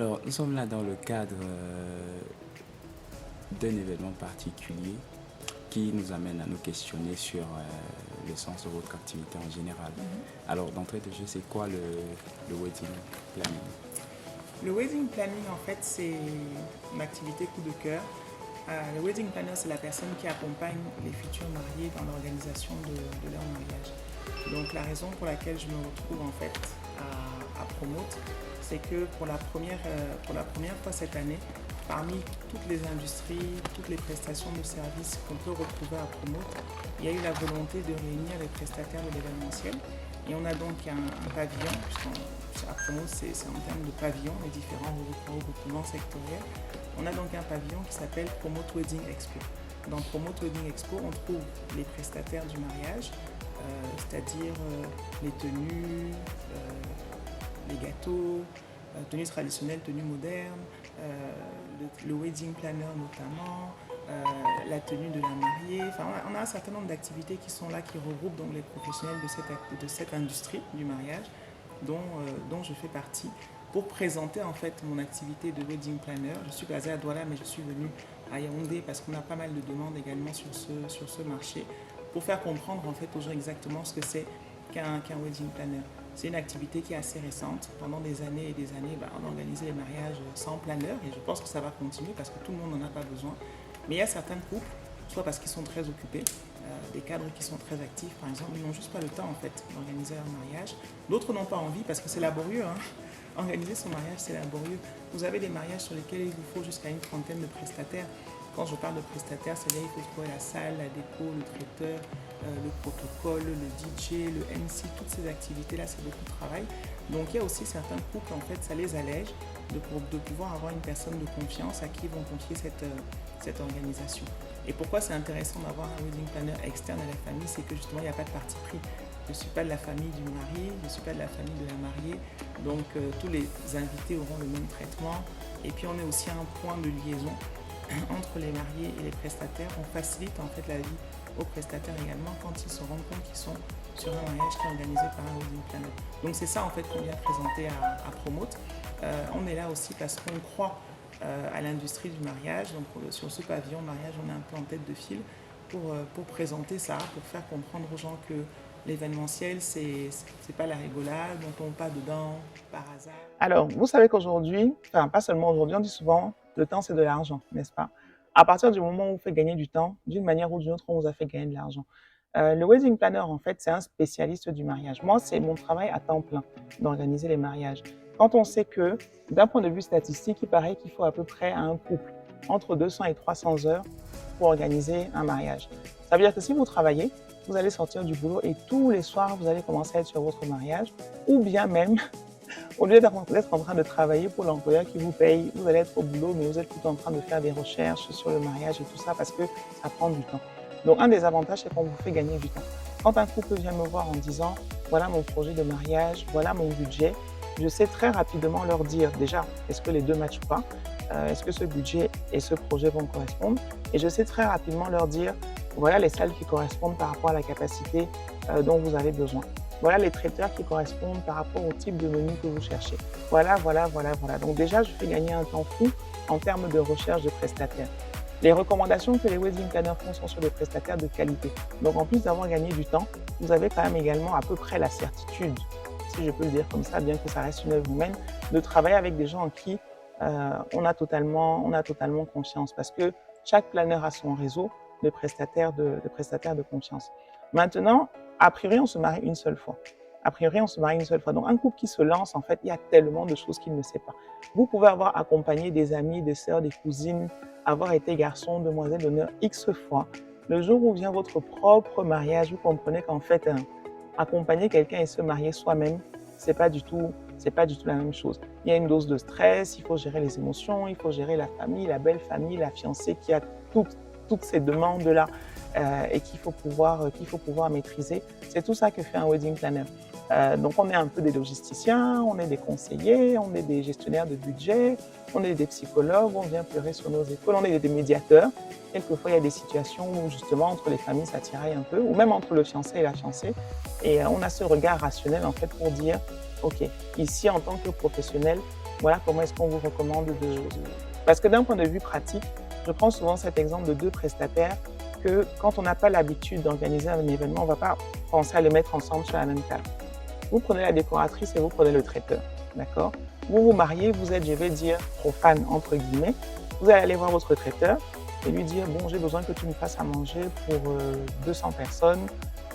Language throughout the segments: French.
Alors, nous sommes là dans le cadre d'un événement particulier qui nous amène à nous questionner sur le sens de votre activité en général. Alors, d'entrée de jeu, c'est quoi le wedding planning? Le wedding planning, en fait, c'est une activité coup de cœur. Le wedding planner, c'est la personne qui accompagne les futurs mariés dans l'organisation de leur mariage. Donc, la raison pour laquelle je me retrouve en fait à Promote, c'est que pour la première fois cette année, parmi toutes les industries, toutes les prestations de services qu'on peut retrouver à Promote, il y a eu la volonté de réunir les prestataires de l'événementiel. Et on a donc un pavillon, puisqu'à Promote, c'est en termes de pavillon, les différents regroupements sectoriels. On a donc un pavillon qui s'appelle Promote Wedding Expo. Dans Promote Wedding Expo, on trouve les prestataires du mariage, c'est-à-dire les tenues, les gâteaux, tenues traditionnelles, tenues modernes, le wedding planner notamment, la tenue de la mariée. Enfin, on a un certain nombre d'activités qui sont là, qui regroupent donc les professionnels de cette industrie du mariage dont je fais partie, pour présenter en fait mon activité de wedding planner. Je suis basée à Douala, mais je suis venue à Yaoundé parce qu'on a pas mal de demandes également sur ce marché, pour faire comprendre en fait aux gens exactement ce que c'est qu'un wedding planner. C'est une activité qui est assez récente. Pendant des années et des années, on organisait les mariages sans planeur, et je pense que ça va continuer parce que tout le monde n'en a pas besoin. Mais il y a certains couples, soit parce qu'ils sont très occupés, des cadres qui sont très actifs par exemple, ils n'ont juste pas le temps en fait d'organiser leur mariage. D'autres n'ont pas envie parce que c'est laborieux, hein. Organiser son mariage, c'est laborieux. Vous avez des mariages sur lesquels il vous faut jusqu'à une trentaine de prestataires. Quand je parle de prestataires, c'est-à-dire qu'il faut trouver la salle, la déco, le traiteur, le protocole, le DJ, le MC, toutes ces activités-là, c'est beaucoup de travail. Donc il y a aussi certains couples, en fait, ça les allège de pouvoir avoir une personne de confiance à qui ils vont confier cette organisation. Et pourquoi c'est intéressant d'avoir un wedding planner externe à la famille, c'est que justement, il n'y a pas de parti pris. Je ne suis pas de la famille du mari, je ne suis pas de la famille de la mariée, donc tous les invités auront le même traitement. Et puis on est aussi un point de liaison entre les mariés et les prestataires. On facilite en fait la vie aux prestataires également quand ils se rendent compte qu'ils sont sur un mariage qui est organisé par un wedding planner. Donc c'est ça en fait qu'on vient présenter à Promote. On est là aussi parce qu'on croit à l'industrie du mariage. Donc sur ce pavillon mariage, on est un peu en tête de file pour présenter ça, pour faire comprendre aux gens que l'événementiel, c'est pas la rigolade, on tombe pas dedans par hasard. Alors, vous savez qu'aujourd'hui, enfin pas seulement aujourd'hui, on dit souvent, le temps c'est de l'argent, n'est-ce pas? À partir du moment où on fait gagner du temps, d'une manière ou d'une autre, on vous a fait gagner de l'argent. Le wedding planner, en fait, c'est un spécialiste du mariage. Moi, c'est mon travail à temps plein d'organiser les mariages. Quand on sait que, d'un point de vue statistique, il paraît qu'il faut à peu près à un couple entre 200 et 300 heures pour organiser un mariage. Ça veut dire que si vous travaillez, vous allez sortir du boulot et tous les soirs, vous allez commencer à être sur votre mariage, ou bien même, au lieu d'être en train de travailler pour l'employeur qui vous paye, vous allez être au boulot, mais vous êtes plutôt en train de faire des recherches sur le mariage et tout ça, parce que ça prend du temps. Donc, un des avantages, c'est qu'on vous fait gagner du temps. Quand un couple vient me voir en disant, voilà mon projet de mariage, voilà mon budget, je sais très rapidement leur dire, déjà, est-ce que les deux matchent ou pas? Est-ce que ce budget et ce projet vont correspondre? Et je sais très rapidement leur dire, voilà les salles qui correspondent par rapport à la capacité dont vous avez besoin. Voilà les traiteurs qui correspondent par rapport au type de menu que vous cherchez. Voilà. Donc déjà, je fais gagner un temps fou en termes de recherche de prestataires. Les recommandations que les wedding planners font sont sur des prestataires de qualité. Donc en plus d'avoir gagné du temps, vous avez quand même également à peu près la certitude, si je peux le dire comme ça, bien que ça reste une œuvre humaine, de travailler avec des gens en qui on a totalement confiance, parce que chaque planeur a son réseau de prestataires de confiance. Maintenant, a priori, on se marie une seule fois. Donc, un couple qui se lance, en fait, il y a tellement de choses qu'il ne sait pas. Vous pouvez avoir accompagné des amis, des sœurs, des cousines, avoir été garçon, demoiselle d'honneur X fois. Le jour où vient votre propre mariage, vous comprenez qu'en fait, accompagner quelqu'un et se marier soi-même, c'est pas du tout la même chose. Il y a une dose de stress, il faut gérer les émotions, il faut gérer la famille, la belle famille, la fiancée qui a toutes ces demandes-là et qu'il faut pouvoir maîtriser. C'est tout ça que fait un wedding planner. Donc on est un peu des logisticiens, on est des conseillers, on est des gestionnaires de budget, on est des psychologues, on vient pleurer sur nos épaules, on est des médiateurs. Quelquefois, il y a des situations où justement entre les familles ça tiraille un peu, ou même entre le fiancé et la fiancée. Et on a ce regard rationnel en fait pour dire, ok, ici en tant que professionnel, Voilà comment est-ce qu'on vous recommande de... Parce que d'un point de vue pratique, je prends souvent cet exemple de 2 prestataires que quand on n'a pas l'habitude d'organiser un événement, on ne va pas penser à les mettre ensemble sur la même table. Vous prenez la décoratrice et vous prenez le traiteur, d'accord? Vous vous mariez, vous êtes, je vais dire, profane, entre guillemets. Vous allez aller voir votre traiteur et lui dire, bon, j'ai besoin que tu me fasses à manger pour 200 personnes,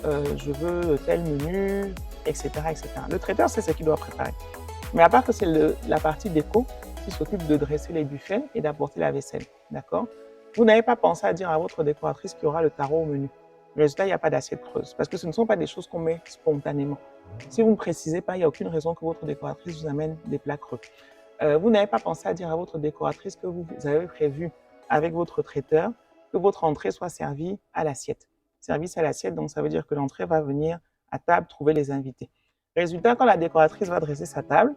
je veux tel menu, etc., etc. Le traiteur, c'est ce qu'il doit préparer. Mais à part que c'est la partie déco qui s'occupe de dresser les buffets et d'apporter la vaisselle, d'accord? Vous n'avez pas pensé à dire à votre décoratrice qu'il y aura le tarot au menu. Le résultat, il n'y a pas d'assiette creuse parce que ce ne sont pas des choses qu'on met spontanément. Si vous ne précisez pas, il n'y a aucune raison que votre décoratrice vous amène des plats creux. Vous n'avez pas pensé à dire à votre décoratrice que vous avez prévu avec votre traiteur que votre entrée soit servie à l'assiette. Service à l'assiette, donc ça veut dire que l'entrée va venir à table trouver les invités. Résultat, quand la décoratrice va dresser sa table,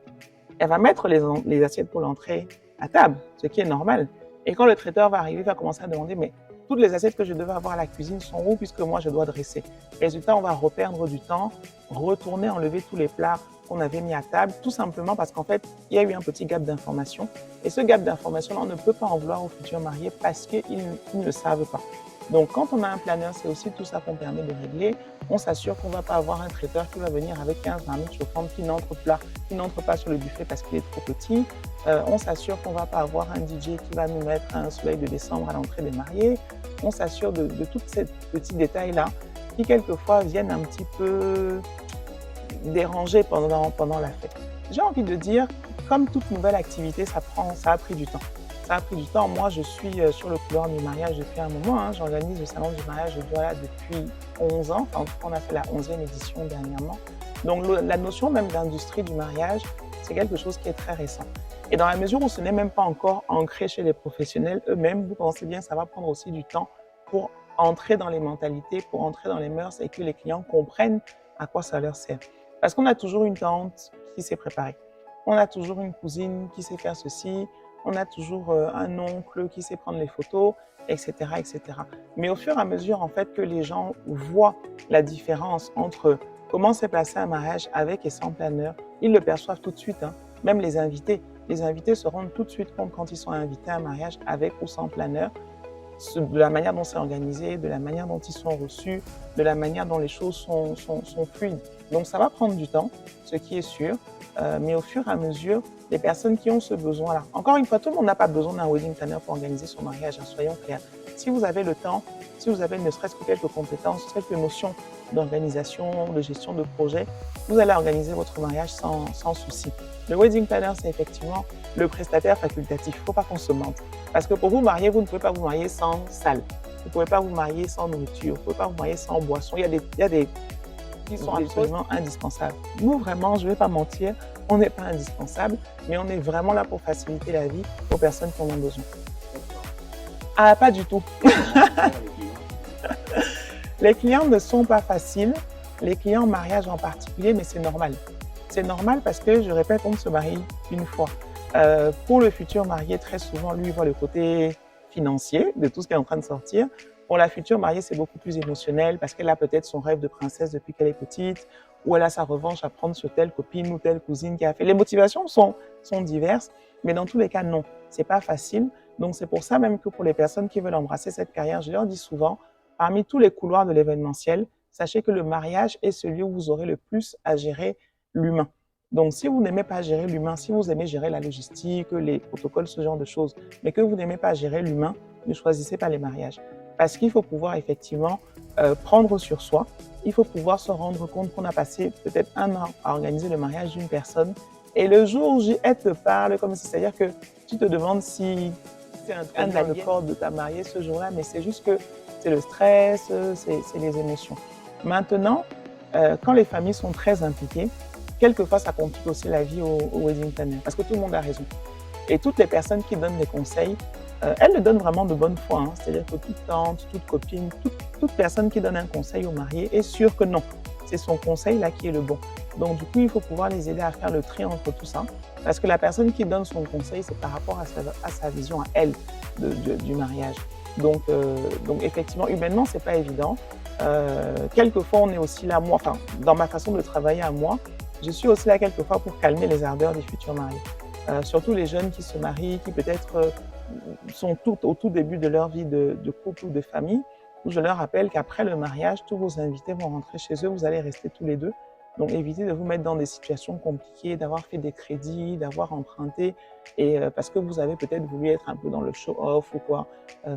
elle va mettre les assiettes pour l'entrée à table, ce qui est normal. Et quand le traiteur va arriver, il va commencer à demander, mais toutes les assiettes que je devais avoir à la cuisine sont où puisque moi je dois dresser. Résultat, on va reperdre du temps, retourner enlever tous les plats qu'on avait mis à table, tout simplement parce qu'en fait, il y a eu un petit gap d'information. Et ce gap d'information, on ne peut pas en vouloir aux futurs mariés parce qu'ils ne savent pas. Donc, quand on a un planeur, c'est aussi tout ça qu'on permet de régler. On s'assure qu'on ne va pas avoir un traiteur qui va venir avec 15 marmites chauffantes qui n'entre pas sur le buffet parce qu'il est trop petit. On s'assure qu'on ne va pas avoir un DJ qui va nous mettre un soleil de décembre à l'entrée des mariés. On s'assure de tous ces petits détails-là qui, quelquefois, viennent un petit peu déranger pendant la fête. J'ai envie de dire, comme toute nouvelle activité, ça a pris du temps. Ça a pris du temps. Moi, je suis sur le couloir du mariage depuis un moment. J'organise le salon du mariage de Douala depuis 11 ans. Enfin, on a fait la 11e édition dernièrement. Donc, la notion même d'industrie du mariage, c'est quelque chose qui est très récent. Et dans la mesure où ce n'est même pas encore ancré chez les professionnels eux-mêmes, vous pensez bien que ça va prendre aussi du temps pour entrer dans les mentalités, pour entrer dans les mœurs et que les clients comprennent à quoi ça leur sert. Parce qu'on a toujours une tante qui s'est préparée. On a toujours une cousine qui sait faire ceci. On a toujours un oncle qui sait prendre les photos, etc., etc. Mais au fur et à mesure, en fait, que les gens voient la différence entre comment s'est passé un mariage avec et sans planeur, ils le perçoivent tout de suite. Même les invités se rendent tout de suite compte quand ils sont invités à un mariage avec ou sans planeur, de la manière dont c'est organisé, de la manière dont ils sont reçus, de la manière dont les choses sont fluides. Donc ça va prendre du temps, ce qui est sûr, mais au fur et à mesure, les personnes qui ont ce besoin-là. Encore une fois, tout le monde n'a pas besoin d'un wedding planner pour organiser son mariage, soyons clairs. Si vous avez le temps, si vous avez ne serait-ce que quelques compétences, quelques notions d'organisation, de gestion de projet, vous allez organiser votre mariage sans souci. Le wedding planner, c'est effectivement le prestataire facultatif. Il ne faut pas qu'on se mente. Parce que pour vous marier, vous ne pouvez pas vous marier sans salle. Vous ne pouvez pas vous marier sans nourriture. Vous ne pouvez pas vous marier sans boisson. Il y a des qui sont absolument indispensables. Nous, vraiment, je ne vais pas mentir, on n'est pas indispensable, mais on est vraiment là pour faciliter la vie aux personnes qui en ont besoin. Ah, pas du tout. Les clients ne sont pas faciles, les clients en mariage en particulier, mais c'est normal. C'est normal parce que, je répète, on ne se marie une fois. Pour le futur marié, très souvent, lui, il voit le côté financier de tout ce qui est en train de sortir. Pour la future mariée, c'est beaucoup plus émotionnel parce qu'elle a peut-être son rêve de princesse depuis qu'elle est petite, ou elle a sa revanche à prendre sur telle copine ou telle cousine qui a fait. Les motivations sont diverses, mais dans tous les cas, non, c'est pas facile. Donc c'est pour ça même que pour les personnes qui veulent embrasser cette carrière, je leur dis souvent, parmi tous les couloirs de l'événementiel, sachez que le mariage est celui où vous aurez le plus à gérer l'humain. Donc si vous n'aimez pas gérer l'humain, si vous aimez gérer la logistique, les protocoles, ce genre de choses, mais que vous n'aimez pas gérer l'humain, ne choisissez pas les mariages. Parce qu'il faut pouvoir effectivement prendre sur soi. Il faut pouvoir se rendre compte qu'on a passé peut-être 1 an à organiser le mariage d'une personne. Et le jour où elle te parle, comme si, c'est-à-dire que tu te demandes si c'est un train dans le corps de ta mariée ce jour-là, mais c'est juste que c'est le stress, c'est les émotions. Maintenant, quand les familles sont très impliquées, quelquefois ça complique aussi la vie au wedding planner. Parce que tout le monde a raison. Et toutes les personnes qui donnent des conseils, elle le donne vraiment de bonne foi. C'est-à-dire que toute tante, toute copine, toute personne qui donne un conseil au marié est sûre que non, c'est son conseil là qui est le bon. Donc du coup, il faut pouvoir les aider à faire le tri entre tout ça. Parce que la personne qui donne son conseil, c'est par rapport à sa vision à elle du mariage. Donc effectivement, humainement, c'est pas évident. Quelquefois, on est aussi là, moi, enfin, dans ma façon de travailler à moi, je suis aussi là quelquefois pour calmer les ardeurs des futurs mariés. surtout les jeunes qui se marient, qui peut-être sont au tout début de leur vie de couple ou de famille, où je leur rappelle qu'après le mariage, tous vos invités vont rentrer chez eux, vous allez rester tous les deux. Donc évitez de vous mettre dans des situations compliquées, d'avoir fait des crédits, d'avoir emprunté, et parce que vous avez peut-être voulu être un peu dans le show-off ou quoi.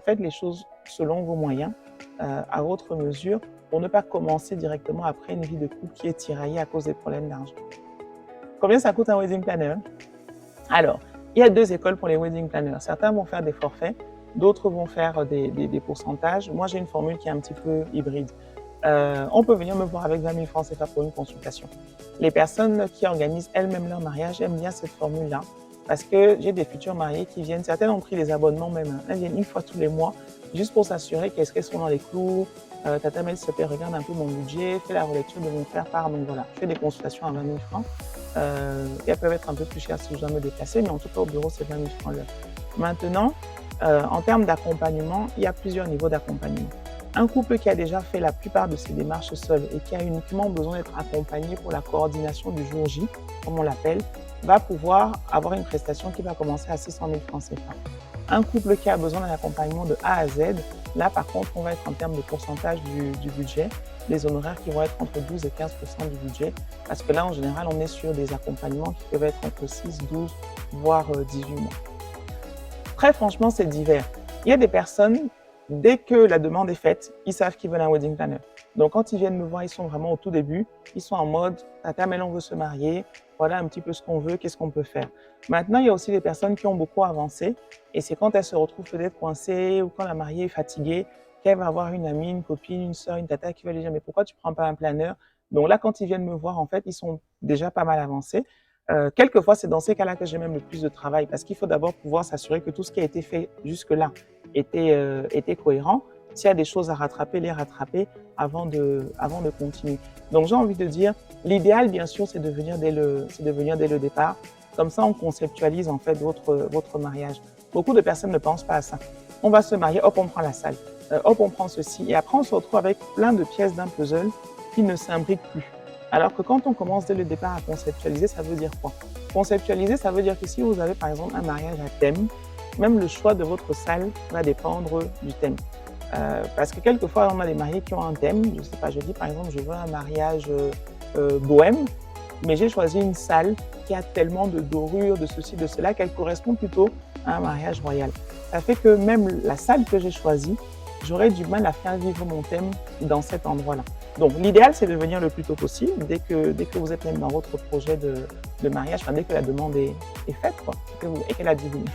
Faites les choses selon vos moyens, à votre mesure, pour ne pas commencer directement après une vie de couple qui est tiraillée à cause des problèmes d'argent. Combien ça coûte un wedding planner? Alors, il y a 2 écoles pour les wedding planners. Certains vont faire des forfaits, d'autres vont faire des pourcentages. Moi, j'ai une formule qui est un petit peu hybride. On peut venir me voir avec 20 000 francs CFA pour une consultation. Les personnes qui organisent elles-mêmes leur mariage aiment bien cette formule-là, parce que j'ai des futurs mariés qui viennent, certaines ont pris les abonnements même, elles viennent une fois tous les mois, juste pour s'assurer qu'est-ce qu'elles sont dans les clous. Tata Mel se regarde un peu mon budget, fait la relecture de mon frère part, donc voilà, je fais des consultations à 20 000 francs. Elles peuvent être un peu plus chères si je dois me déplacer, mais en tout cas au bureau c'est 20 000 francs l'heure. Maintenant, en termes d'accompagnement, il y a plusieurs niveaux d'accompagnement. Un couple qui a déjà fait la plupart de ses démarches seul et qui a uniquement besoin d'être accompagné pour la coordination du jour J, comme on l'appelle, va pouvoir avoir une prestation qui va commencer à 600 000 francs CFA. Un couple qui a besoin d'un accompagnement de A à Z, là par contre on va être en termes de pourcentage du budget, les honoraires qui vont être entre 12 et 15% du budget, parce que là en général on est sur des accompagnements qui peuvent être entre 6, 12, voire 18 mois. Très franchement c'est divers. Il y a des personnes, dès que la demande est faite, ils savent qu'ils veulent un wedding planner. Donc quand ils viennent me voir, ils sont vraiment au tout début, ils sont en mode « Tata Mel, on veut se marier, voilà un petit peu ce qu'on veut, qu'est-ce qu'on peut faire ?» Maintenant, il y a aussi des personnes qui ont beaucoup avancé et c'est quand elles se retrouvent peut-être coincées ou quand la mariée est fatiguée qu'elle va avoir une amie, une copine, une soeur, une tata qui va lui dire « Mais pourquoi tu ne prends pas un planner ?» Donc là, quand ils viennent me voir, en fait, ils sont déjà pas mal avancés. Quelquefois, c'est dans ces cas-là que j'ai même le plus de travail parce qu'il faut d'abord pouvoir s'assurer que tout ce qui a été fait jusque-là était cohérent. S'il y a des choses à rattraper, les rattraper avant de continuer. Donc j'ai envie de dire, l'idéal bien sûr c'est de venir dès le départ. Comme ça on conceptualise en fait votre mariage. Beaucoup de personnes ne pensent pas à ça. On va se marier, hop on prend la salle, hop on prend ceci et après on se retrouve avec plein de pièces d'un puzzle qui ne s'imbriquent plus. Alors que quand on commence dès le départ à conceptualiser, ça veut dire quoi? Conceptualiser, ça veut dire que si vous avez par exemple un mariage à thème, même le choix de votre salle va dépendre du thème. Parce que quelquefois, on a des mariés qui ont un thème. Je sais pas, je dis par exemple, je veux un mariage bohème, mais j'ai choisi une salle qui a tellement de dorures, de ceci, de cela, qu'elle correspond plutôt à un mariage royal. Ça fait que même la salle que j'ai choisie, j'aurais du mal à faire vivre mon thème dans cet endroit-là. Donc l'idéal, c'est de venir le plus tôt possible, dès que vous êtes même dans votre projet de mariage, enfin, dès que la demande est faite, quoi, et qu'elle a dit oui.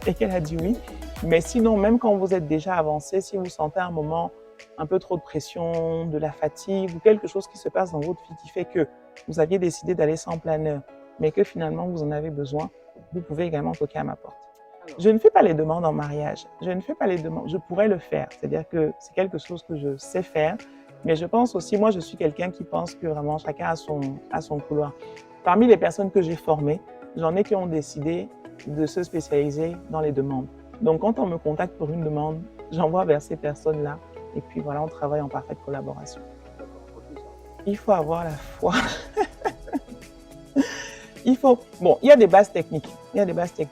Et qu'elle a dit oui. Mais sinon, même quand vous êtes déjà avancé, si vous sentez un moment un peu trop de pression, de la fatigue ou quelque chose qui se passe dans votre vie qui fait que vous aviez décidé d'aller sans planeur, mais que finalement vous en avez besoin, vous pouvez également toquer à ma porte. Je ne fais pas les demandes en mariage. Je ne fais pas les demandes. Je pourrais le faire. C'est-à-dire que c'est quelque chose que je sais faire. Mais je pense aussi, moi je suis quelqu'un qui pense que vraiment chacun a son couloir. Parmi les personnes que j'ai formées, j'en ai qui ont décidé de se spécialiser dans les demandes. Donc, quand on me contacte pour une demande, j'envoie vers ces personnes-là et puis voilà, on travaille en parfaite collaboration. Il faut avoir la foi. Bon, il y a des bases techniques.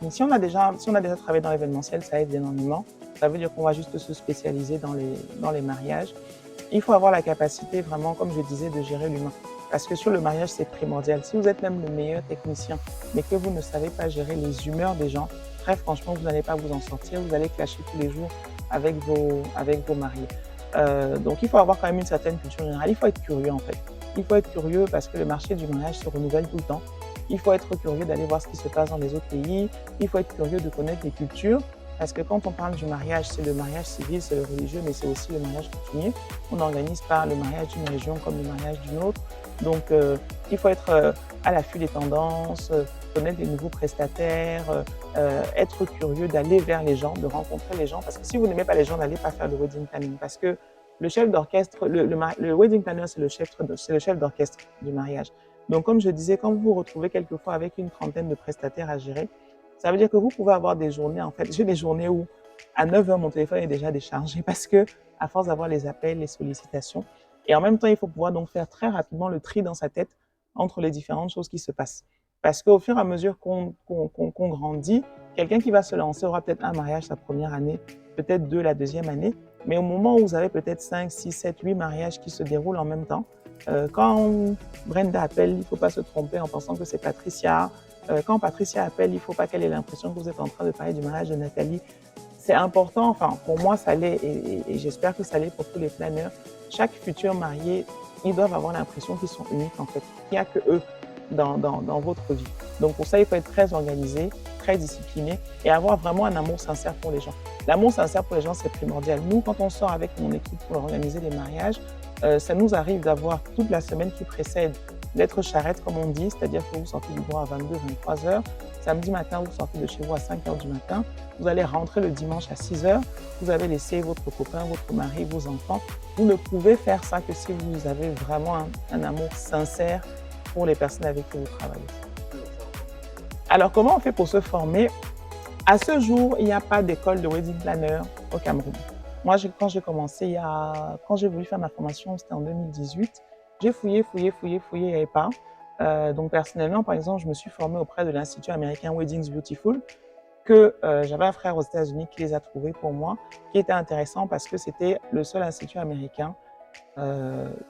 Si on a déjà travaillé dans l'événementiel, ça aide énormément. Ça veut dire qu'on va juste se spécialiser dans les mariages. Il faut avoir la capacité vraiment, comme je disais, de gérer l'humain. Parce que sur le mariage, c'est primordial. Si vous êtes même le meilleur technicien, mais que vous ne savez pas gérer les humeurs des gens, très franchement, vous n'allez pas vous en sortir. Vous allez clasher tous les jours avec vos mariés. Donc, il faut avoir quand même une certaine culture générale. Il faut être curieux, en fait. Il faut être curieux parce que le marché du mariage se renouvelle tout le temps. Il faut être curieux d'aller voir ce qui se passe dans les autres pays. Il faut être curieux de connaître les cultures. Parce que quand on parle du mariage, c'est le mariage civil, c'est le religieux, mais c'est aussi le mariage coutumier. On n'organise pas le mariage d'une région comme le mariage d'une autre. Donc, il faut être à l'affût des tendances, connaître les nouveaux prestataires, être curieux d'aller vers les gens, de rencontrer les gens. Parce que si vous n'aimez pas les gens, n'allez pas faire de wedding planning. Parce que le chef d'orchestre, le wedding planner, c'est le chef d'orchestre du mariage. Donc, comme je disais, quand vous vous retrouvez quelquefois avec une trentaine de prestataires à gérer, ça veut dire que vous pouvez avoir des journées, en fait, j'ai des journées où à 9 h, mon téléphone est déjà déchargé parce que, à force d'avoir les appels, les sollicitations, et en même temps, il faut pouvoir donc faire très rapidement le tri dans sa tête entre les différentes choses qui se passent. Parce qu'au fur et à mesure qu'on grandit, quelqu'un qui va se lancer aura peut-être un mariage sa première année, peut-être 2 la deuxième année, mais au moment où vous avez peut-être 5, 6, 7, 8 mariages qui se déroulent en même temps, quand Brenda appelle, il ne faut pas se tromper en pensant que c'est Patricia. Quand Patricia appelle, il ne faut pas qu'elle ait l'impression que vous êtes en train de parler du mariage de Nathalie. C'est important, enfin pour moi ça l'est et j'espère que ça l'est pour tous les planeurs. Chaque futur marié, ils doivent avoir l'impression qu'ils sont uniques en fait, qu'il n'y a que eux dans votre vie. Donc pour ça, il faut être très organisé, très discipliné et avoir vraiment un amour sincère pour les gens. L'amour sincère pour les gens, c'est primordial. Nous, quand on sort avec mon équipe pour organiser les mariages, ça nous arrive d'avoir toute la semaine qui précède d'être charrette, comme on dit, c'est-à-dire que vous sortez du bureau à 22, 23 heures. Samedi matin, vous sortez de chez vous à 5 heures du matin. Vous allez rentrer le dimanche à 6 heures. Vous avez laissé votre copain, votre mari, vos enfants. Vous ne pouvez faire ça que si vous avez vraiment un amour sincère pour les personnes avec qui vous travaillez. Alors, comment on fait pour se former? À ce jour, il n'y a pas d'école de wedding planner au Cameroun. Moi, quand j'ai commencé, quand j'ai voulu faire ma formation, c'était en 2018. J'ai fouillé, il n'y avait pas. Donc, personnellement, par exemple, je me suis formée auprès de l'Institut américain Weddings Beautiful, que j'avais un frère aux États-Unis qui les a trouvés pour moi, qui était intéressant parce que c'était le seul institut américain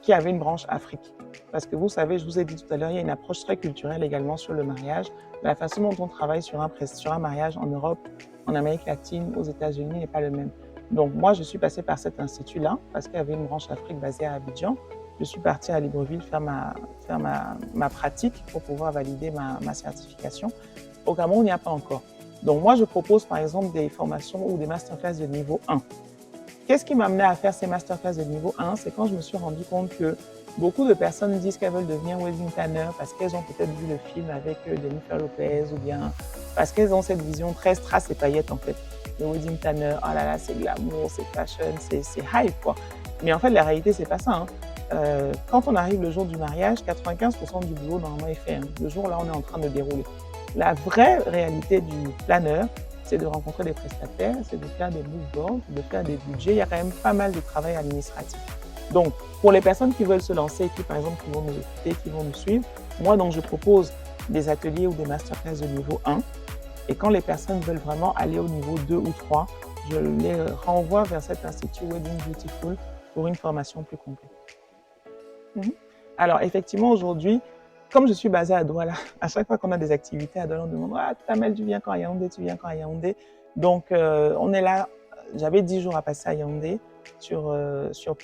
qui avait une branche Afrique. Parce que vous savez, je vous ai dit tout à l'heure, il y a une approche très culturelle également sur le mariage. La façon dont on travaille sur un mariage en Europe, en Amérique latine, aux États-Unis n'est pas le même. Donc moi, je suis passée par cet institut-là parce qu'il y avait une branche Afrique basée à Abidjan. Je suis partie à Libreville faire ma pratique pour pouvoir valider ma certification. Au Cameroun, il n'y a pas encore. Donc moi, je propose par exemple des formations ou des masterclass de niveau 1. Qu'est-ce qui m'a amené à faire ces masterclass de niveau 1? C'est quand je me suis rendu compte que beaucoup de personnes disent qu'elles veulent devenir wedding planner parce qu'elles ont peut-être vu le film avec Jennifer Lopez ou bien parce qu'elles ont cette vision très strass et paillettes en fait. Le wedding planner, oh là là, c'est glamour, c'est fashion, c'est hype quoi. Mais en fait, la réalité, c'est pas ça. Hein. Quand on arrive le jour du mariage, 95% du boulot normalement est fait. Hein. Le jour là, on est en train de dérouler. La vraie réalité du planeur, c'est de rencontrer des prestataires, c'est de faire des mood boards, de faire des budgets. Il y a quand même pas mal de travail administratif. Donc, pour les personnes qui veulent se lancer, qui par exemple qui vont nous écouter, qui vont nous suivre, moi donc je propose des ateliers ou des masterclass de niveau 1. Et quand les personnes veulent vraiment aller au niveau 2 ou 3, je les renvoie vers cet institut Wedding Beautiful pour une formation plus complète. Alors effectivement aujourd'hui, comme je suis basée à Douala, à chaque fois qu'on a des activités à Douala, on demande « Ah, Tamel, tu viens quand à Yaoundé, tu viens quand à Yaoundé ?» Donc on est là, j'avais 10 jours à passer à Yaoundé sur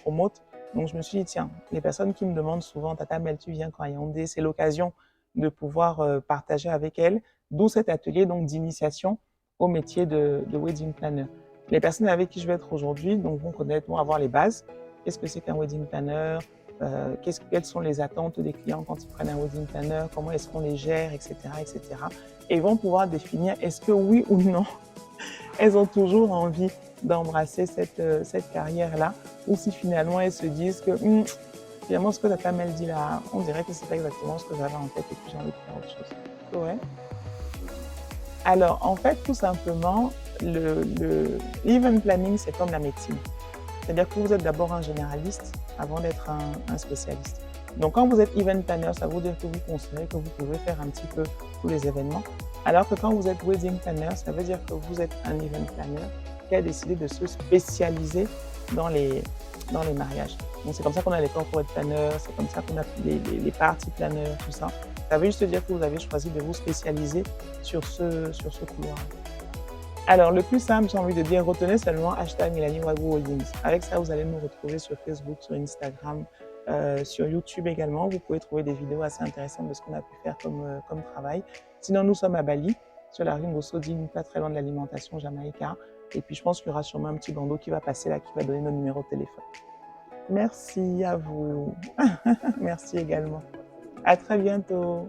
Promote. Donc je me suis dit, tiens, les personnes qui me demandent souvent « Tata Mel, tu viens quand à Yaoundé ?» C'est l'occasion de pouvoir partager avec elles, d'où cet atelier d'initiation au métier de wedding planner. Les personnes avec qui je vais être aujourd'hui vont connaître, vont avoir les bases. Qu'est-ce que c'est qu'un wedding planner? Quelles sont les attentes des clients quand ils prennent un wedding planner, comment est-ce qu'on les gère, etc., etc. Et ils vont pouvoir définir est-ce que oui ou non, elles ont toujours envie d'embrasser cette carrière-là, ou si finalement elles se disent que finalement ce que Tata Mel dit là, on dirait que c'est pas exactement ce que j'avais en tête et que j'ai envie de faire autre chose. Ouais. Alors en fait, tout simplement, l'event planning, c'est comme la médecine. C'est-à-dire que vous êtes d'abord un généraliste avant d'être un spécialiste. Donc quand vous êtes event planner, ça veut dire que vous considérez que vous pouvez faire un petit peu tous les événements. Alors que quand vous êtes wedding planner, ça veut dire que vous êtes un event planner qui a décidé de se spécialiser dans les mariages. Donc c'est comme ça qu'on a les corporate planners, c'est comme ça qu'on a les party planners, tout ça. Ça veut juste dire que vous avez choisi de vous spécialiser sur ce couloir. Alors, le plus simple, j'ai envie de dire, retenez seulement #MelanieWagou-Holdings. Avec ça, vous allez nous retrouver sur Facebook, sur Instagram, sur YouTube également. Vous pouvez trouver des vidéos assez intéressantes de ce qu'on a pu faire comme travail. Sinon, nous sommes à Bali, sur la rue Ngosodine, pas très loin de l'alimentation Jamaïca. Et puis, je pense qu'il y aura sûrement un petit bandeau qui va passer là, qui va donner nos numéros de téléphone. Merci à vous. Merci également. À très bientôt.